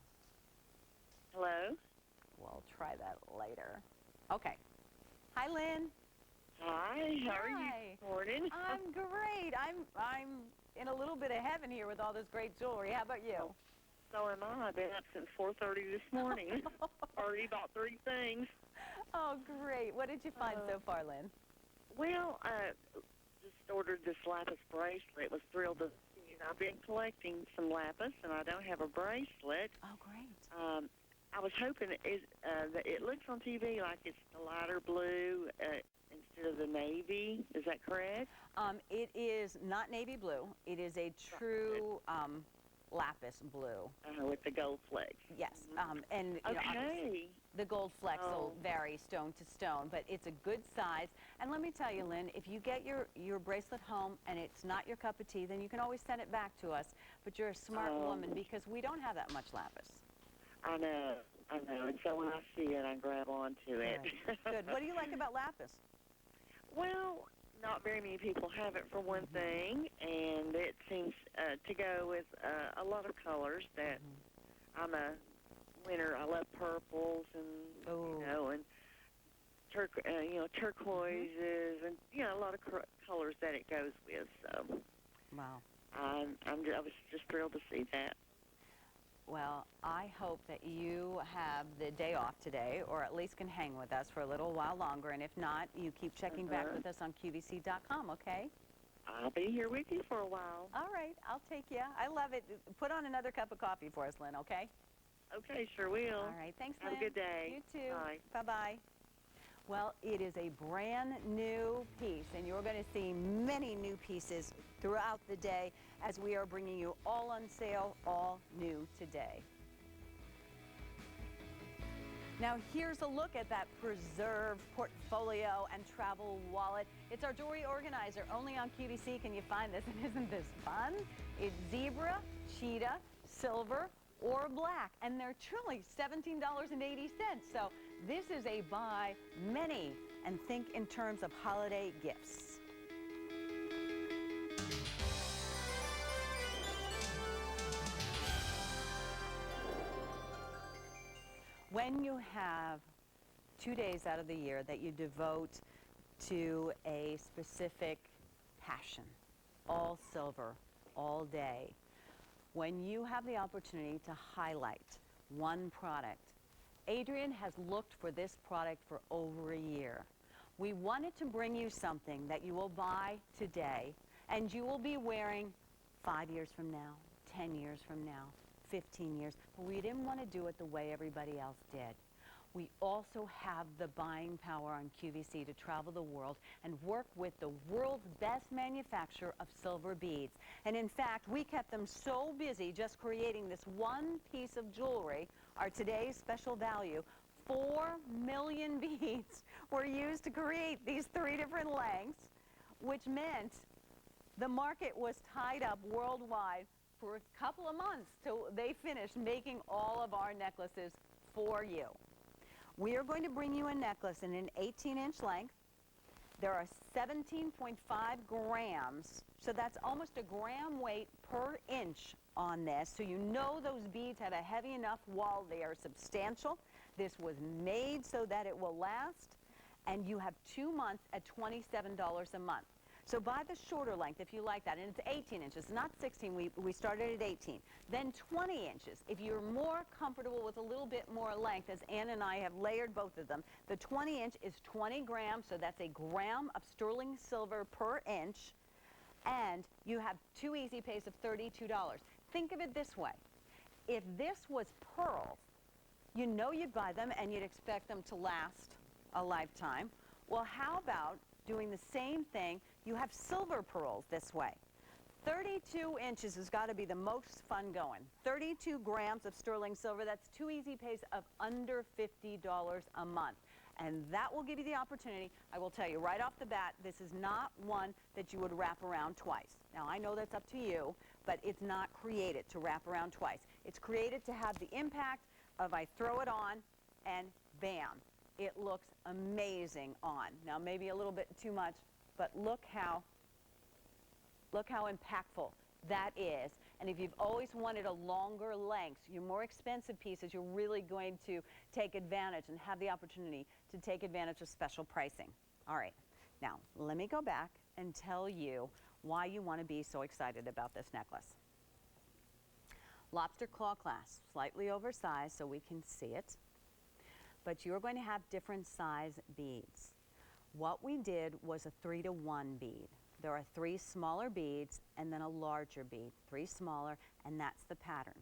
Hello? We'll try that later. Okay. Hi, Lynn. Hi, how are you this morning? I'm great. I'm in a little bit of heaven here with all this great jewelry. How about you? So am I. I've been up since 4:30 this morning. Already bought 3 things. Oh, great. What did you find so far, Lynn? Well, I just ordered this lapis bracelet. Was thrilled to see it. I've been collecting some lapis, and I don't have a bracelet. Oh, great. I was hoping that it looks on TV like it's the lighter blue instead of the navy. Is that correct? It is not navy blue. It is a true lapis blue. With the gold flecks. Yes, and you know, Okay. the gold flecks will Oh. vary stone to stone, but it's a good size. And let me tell you, Lynn, if you get your bracelet home and it's not your cup of tea, then you can always send it back to us. But you're a smart woman because we don't have that much lapis. I know. And so when I see it, I grab onto it. Good. Good. What do you like about lapis? Well, not very many people have it for one thing, and it seems to go with a lot of colors that I'm a winner. I love purples and and turquoises and a lot of colors that it goes with. So Wow. I was just thrilled to see that. Well, I hope that you have the day off today, or at least can hang with us for a little while longer. And if not, you keep checking back with us on QVC.com, okay? I'll be here with you for a while. All right, I'll take you. I love it. Put on another cup of coffee for us, Lynn, okay? Okay, sure will. All right, thanks, Lynn. Have a good day. You too. Bye. Bye-bye. Well, it is a brand new piece, and you're going to see many new pieces throughout the day as we are bringing you all on sale, all new today. Now here's a look at that preserved portfolio and travel wallet. It's our jewelry organizer. Only on QVC can you find this, and isn't this fun? It's zebra, cheetah, silver, or black, and they're truly $17.80. So this is a buy many, and think in terms of holiday gifts. When you have 2 days out of the year that you devote to a specific passion, all silver, all day, when you have the opportunity to highlight one product, Adrian has looked for this product for over a year. We wanted to bring you something that you will buy today and you will be wearing 5 years from now, 10 years from now, 15 years, but we didn't want to do it the way everybody else did. We also have the buying power on QVC to travel the world and work with the world's best manufacturer of silver beads. And in fact, we kept them so busy just creating this one piece of jewelry, our today's special value, 4 million beads were used to create these 3 different lengths, which meant the market was tied up worldwide for a couple of months till they finished making all of our necklaces for you. We are going to bring you a necklace in an 18-inch length. There are 17.5 grams, so that's almost a gram weight per inch on this, so you know those beads have a heavy enough wall. They are substantial. This was made so that it will last, and you have 2 months at $27 a month. So buy the shorter length if you like that, and it's 18 inches, not 16. We started at 18. Then 20 inches. If you're more comfortable with a little bit more length, as Ann and I have layered both of them, the 20 inch is 20 grams, so that's a gram of sterling silver per inch, and you have 2 easy pays of $32. Think of it this way. If this was pearls, you know you'd buy them and you'd expect them to last a lifetime. Well, how about doing the same thing? You have silver pearls this way. 32 inches has got to be the most fun going. 32 grams of sterling silver, that's 2 easy pays of under $50 a month. And that will give you the opportunity. I will tell you right off the bat, this is not one that you would wrap around twice. Now, I know that's up to you, but it's not created to wrap around twice. It's created to have the impact of I throw it on and bam, it looks amazing on. Now, maybe a little bit too much, but look how impactful that is. And if you've always wanted a longer length, your more expensive pieces, you're really going to take advantage and have the opportunity to take advantage of special pricing. All right, now let me go back and tell you why you want to be so excited about this necklace. Lobster claw clasp, slightly oversized so we can see it, but you're going to have different size beads. What we did was a 3-to-1 bead. There are 3 smaller beads and then a larger bead, 3 smaller, and that's the pattern.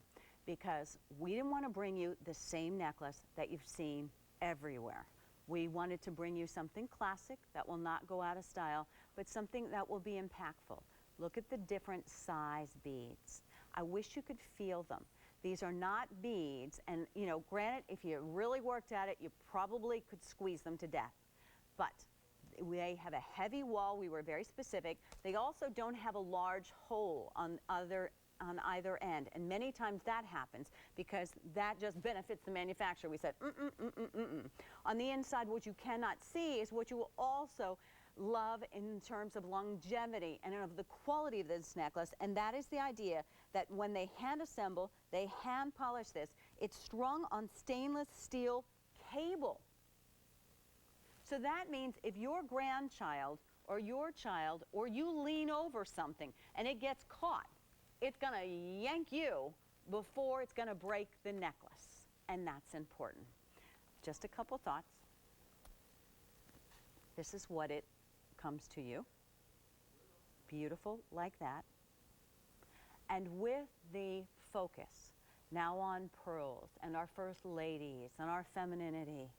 Because we didn't want to bring you the same necklace that you've seen everywhere. We wanted to bring you something classic that will not go out of style, but something that will be impactful. Look at the different size beads. I wish you could feel them. These are not beads, and you know, granted, if you really worked at it, you probably could squeeze them to death. But they have a heavy wall. We were very specific. They also don't have a large hole on either end, and many times that happens because that just benefits the manufacturer. We said, On the inside, what you cannot see is what you will also love in terms of longevity and of the quality of this necklace, and that is the idea that when they hand assemble, they hand polish this. It's strung on stainless steel cable. So that means if your grandchild or your child or you lean over something and it gets caught, it's going to yank you before it's going to break the necklace, and that's important. Just a couple thoughts. This is what it comes to you. Beautiful like that. And with the focus now on pearls and our first ladies and our femininity,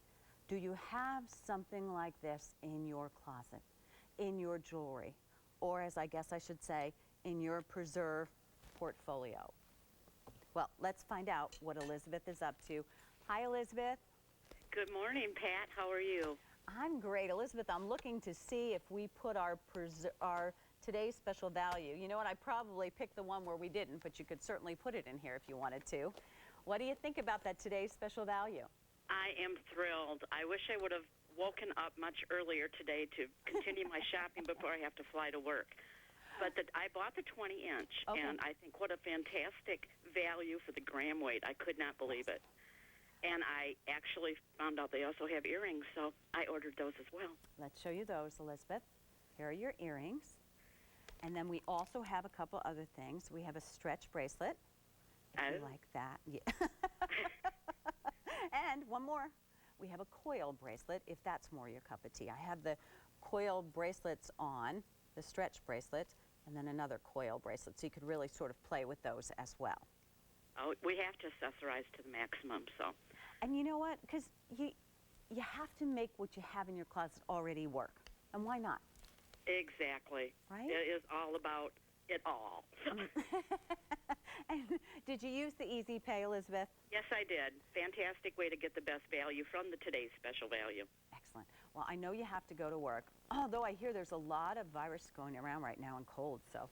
do you have something like this in your closet, in your jewelry, or as I guess I should say, in your preserve portfolio? Well, let's find out what Elizabeth is up to. Hi, Elizabeth. Good morning, Pat. How are you? I'm great. Elizabeth, I'm looking to see if we put our today's special value. You know what? I probably picked the one where we didn't, but you could certainly put it in here if you wanted to. What do you think about that today's special value? I am thrilled. I wish I would have woken up much earlier today to continue my shopping before I have to fly to work. But I bought the 20-inch, okay, and I think what a fantastic value for the gram weight. I could not believe it. And I actually found out they also have earrings, so I ordered those as well. Let's show you those, Elizabeth. Here are your earrings. And then we also have a couple other things. We have a stretch bracelet, if you like that. Yeah. And one more. We have a coil bracelet, if that's more your cup of tea. I have the coil bracelets on, the stretch bracelet, and then another coil bracelet, so you could really sort of play with those as well. Oh, we have to accessorize to the maximum, so. And you know what? Because you have to make what you have in your closet already work. And why not? Exactly. Right? It is all about it all. And did you use the Easy Pay, Elizabeth? Yes, I did. Fantastic way to get the best value from the today's special value. Excellent. Well, I know you have to go to work, although I hear there's a lot of virus going around right now and cold, so.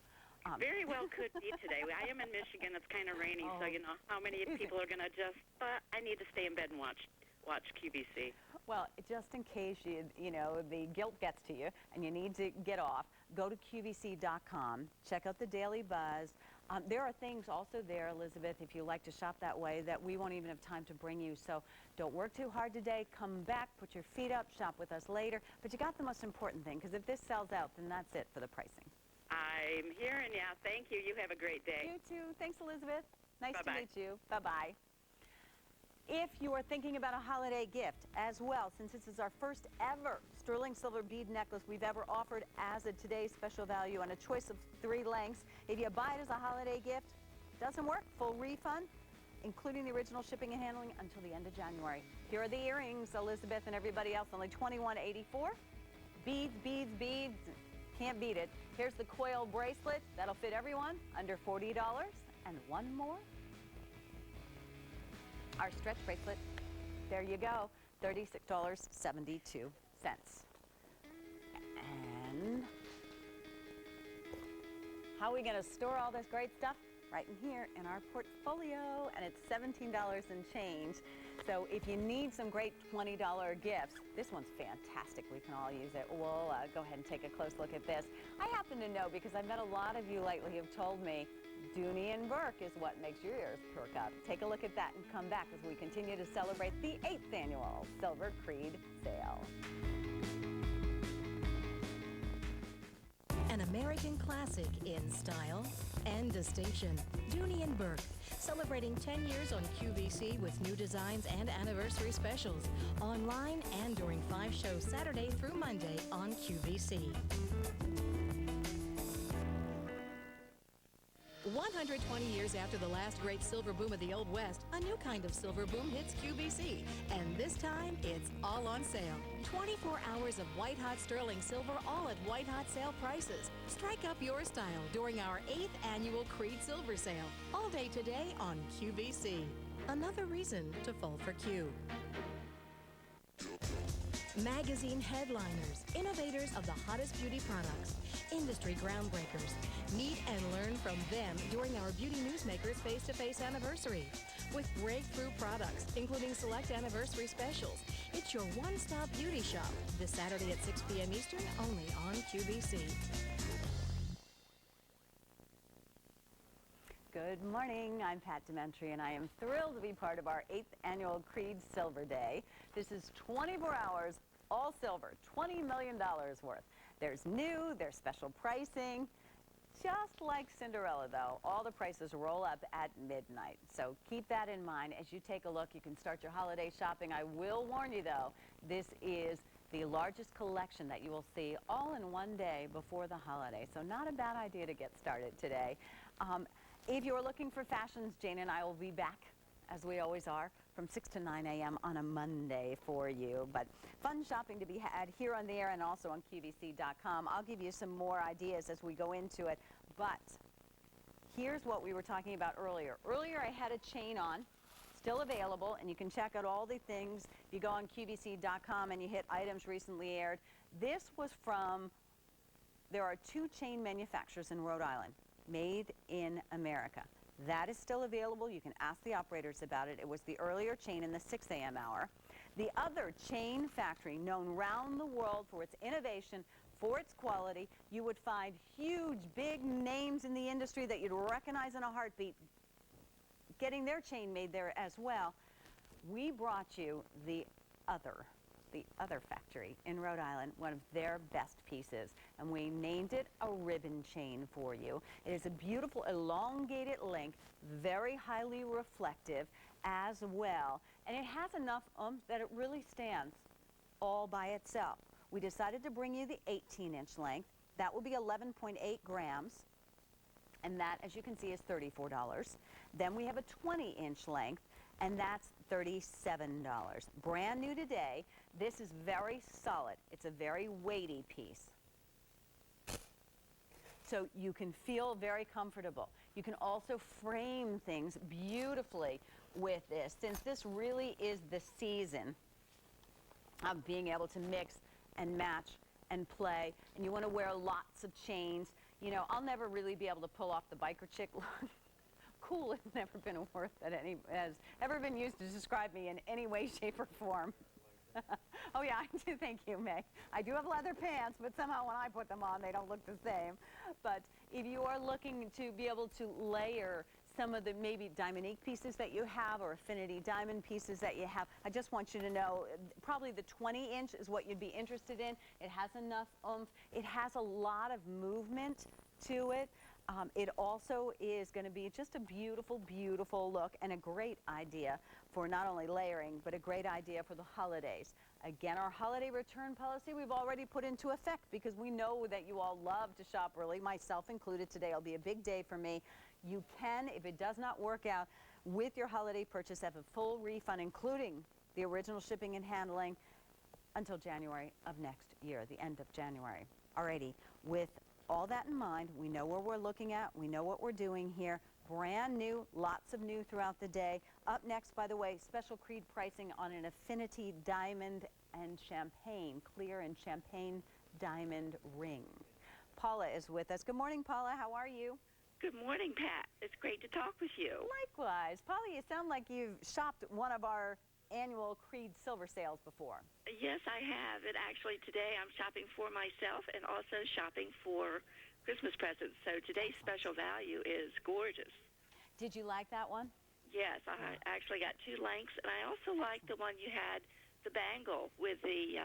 Very well could be today. I am in Michigan. It's kind of rainy, so you know how many people are going to just, I need to stay in bed and watch QVC. Well, just in case you know, the guilt gets to you and you need to get off, go to QVC.com, check out the Daily Buzz. There are things also there, Elizabeth, if you like to shop that way, that we won't even have time to bring you. So don't work too hard today. Come back, put your feet up, shop with us later. But you got the most important thing, because if this sells out, then that's it for the pricing. I'm hearing you. Thank you. You have a great day. You too. Thanks, Elizabeth. Nice Bye-bye. to meet you. Bye-bye. If you are thinking about a holiday gift as well, since this is our first ever sterling silver bead necklace we've ever offered as a today's special value on a choice of 3 lengths, if you buy it as a holiday gift, doesn't work, full refund, including the original shipping and handling until the end of January. Here are the earrings, Elizabeth and everybody else, only $21.84. Beads, beads, beads. Can't beat it. Here's the coil bracelet. That'll fit everyone under $40. And one more. Our stretch bracelet. There you go. $36.72. And how are we going to store all this great stuff? Right in here in our portfolio, and it's $17 and change. So if you need some great $20 gifts, this one's fantastic. We can all use it. We'll go ahead and take a close look at this. I happen to know, because I've met a lot of you lately who've told me Dooney and Burke is what makes your ears perk up. Take a look at that and come back as we continue to celebrate the 8th annual Silver Creede sale. An American classic in style and distinction. Dooney & Burke, celebrating 10 years on QVC with new designs and anniversary specials. Online and during 5 shows Saturday through Monday on QVC. 100 120 years after the last great silver boom of the Old West, a new kind of silver boom hits QVC. And this time, it's all on sale. 24 hours of white-hot sterling silver, all at white-hot sale prices. Strike up your style during our 8th annual Creede Silver Sale. All day today on QVC. Another reason to fall for Q. Magazine headliners, innovators of the hottest beauty products, industry groundbreakers. Meet and learn from them during our Beauty Newsmakers face-to-face anniversary. With breakthrough products, including select anniversary specials. It's your one-stop beauty shop. This Saturday at 6 p.m. Eastern, only on QVC. Good morning. I'm Pat James-DeMentri, and I am thrilled to be part of our 8th annual Creede Silver Day. This is 24 hours, all silver, $20 million worth. There's new, there's special pricing. Just like Cinderella, though, all the prices roll up at midnight. So keep that in mind as you take a look. You can start your holiday shopping. I will warn you, though, this is the largest collection that you will see all in one day before the holiday. So not a bad idea to get started today. If you're looking for fashions, Jane and I will be back, as we always are, from 6 to 9 a.m. on a Monday for you. But fun shopping to be had here on the air and also on QVC.com. I'll give you some more ideas as we go into it. But here's what we were talking about earlier. Earlier I had a chain on, still available, and you can check out all the things. If you go on QVC.com and you hit items recently aired, this was from, there are 2 chain manufacturers in Rhode Island. Made in America. That is still available. You can ask the operators about it. It was the earlier chain in the 6 a.m. hour. The other chain factory, known around the world for its innovation, for its quality, you would find huge, big names in the industry that you'd recognize in a heartbeat, getting their chain made there as well. We brought you the other factory in Rhode Island, one of their best pieces, and we named it a ribbon chain for you. It is a beautiful elongated length, very highly reflective as well, and it has enough oomph that it really stands all by itself. We decided to bring you the 18-inch length. That will be 11.8 grams, and that, as you can see, is $34. Then we have a 20-inch length, and that's $37. Brand new today. This is very solid. It's a very weighty piece. So you can feel very comfortable. You can also frame things beautifully with this, since this really is the season of being able to mix and match and play, and you want to wear lots of chains. You know, I'll never really be able to pull off the biker chick look. Cool has never been a word that has ever been used to describe me in any way, shape, or form. Oh yeah, I do. Thank you, May. I do have leather pants, but somehow when I put them on, they don't look the same. But if you are looking to be able to layer some of the maybe diamond pieces that you have, or affinity diamond pieces that you have, I just want you to know probably the 20-inch is what you'd be interested in. It has enough oomph. It has a lot of movement to it. It also is going to be just a beautiful, beautiful look, and a great idea for not only layering, but a great idea for the holidays. Again, our holiday return policy we've already put into effect, because we know that you all love to shop early, myself included. Today will be a big day for me. You can, if it does not work out with your holiday purchase, have a full refund, including the original shipping and handling, until January of next year, the end of January. Alrighty, with all that in mind, we know where we're looking at, we know what we're doing here. Brand new, lots of new throughout the day. Up next, by the way, special Creede pricing on an affinity diamond and champagne, clear and champagne diamond ring. Paula is with us. Good morning, Paula. How are you? Good morning, Pat. It's great to talk with you. Likewise. Paula, you sound like you've shopped one of our annual Creede silver sales before. Yes, I have. And actually today I'm shopping for myself and also shopping for Christmas presents. So today's special value is gorgeous. Did you like that one? Yes, I actually got 2 lengths, and I also liked the one you had, the bangle with the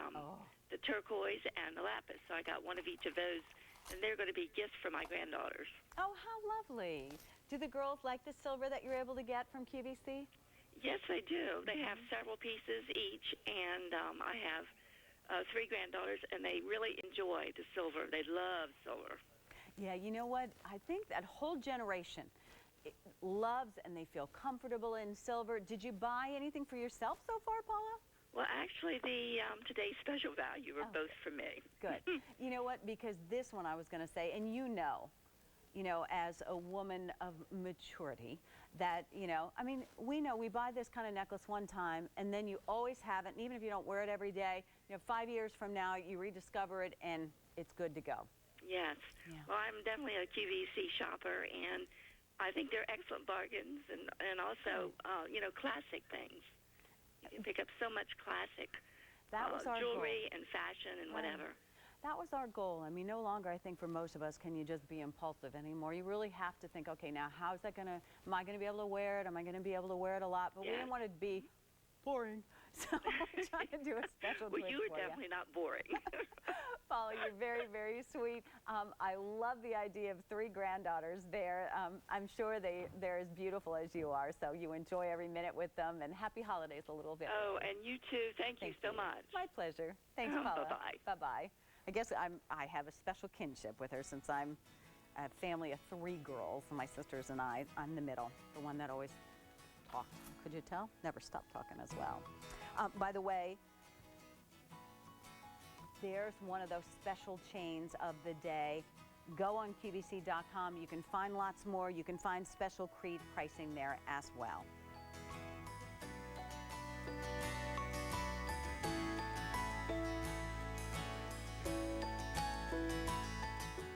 turquoise and the lapis. So I got one of each of those, and they're going to be gifts for my granddaughters. Oh, how lovely. Do the girls like the silver that you're able to get from QVC? Yes, they do. They have several pieces each, and I have 3 granddaughters, and they really enjoy the silver. They love silver. Yeah, you know what? I think that whole generation loves and they feel comfortable in silver. Did you buy anything for yourself so far, Paula? Well, actually, the today's special value are both for me. Good. You know what? Because this one I was going to say, and you know, as a woman of maturity, that, I mean, we know we buy this kind of necklace one time, and then you always have it, and even if you don't wear it every day, 5 years from now, you rediscover it, and it's good to go. Yes. Yeah. Well, I'm definitely a QVC shopper, and I think they're excellent bargains, and also, classic things. You can pick up so much classic That was our jewelry goal. and fashion and whatever. That was our goal. I mean, no longer, I think, for most of us, can you just be impulsive anymore. You really have to think, okay, now, how's that going to, am I going to be able to wear it? Am I going to be able to wear it a lot? But we didn't want it to be boring. So we're trying to do a special Well, twist you were for definitely not boring. Paula, you're very, very sweet. I love the idea of 3 granddaughters there. I'm sure they're as beautiful as you are, so you enjoy every minute with them, and happy holidays a little bit. Oh, and you too. Thank you so much. My pleasure. Thanks, Paula. Bye-bye. Bye-bye. I guess I have a special kinship with her since I'm a family of 3 girls, my sisters and I'm the middle, the one that always talked. Could you tell? Never stopped talking as well. By the way, there's one of those special chains of the day. Go on QVC.com. You can find lots more. You can find special Creede pricing there as well.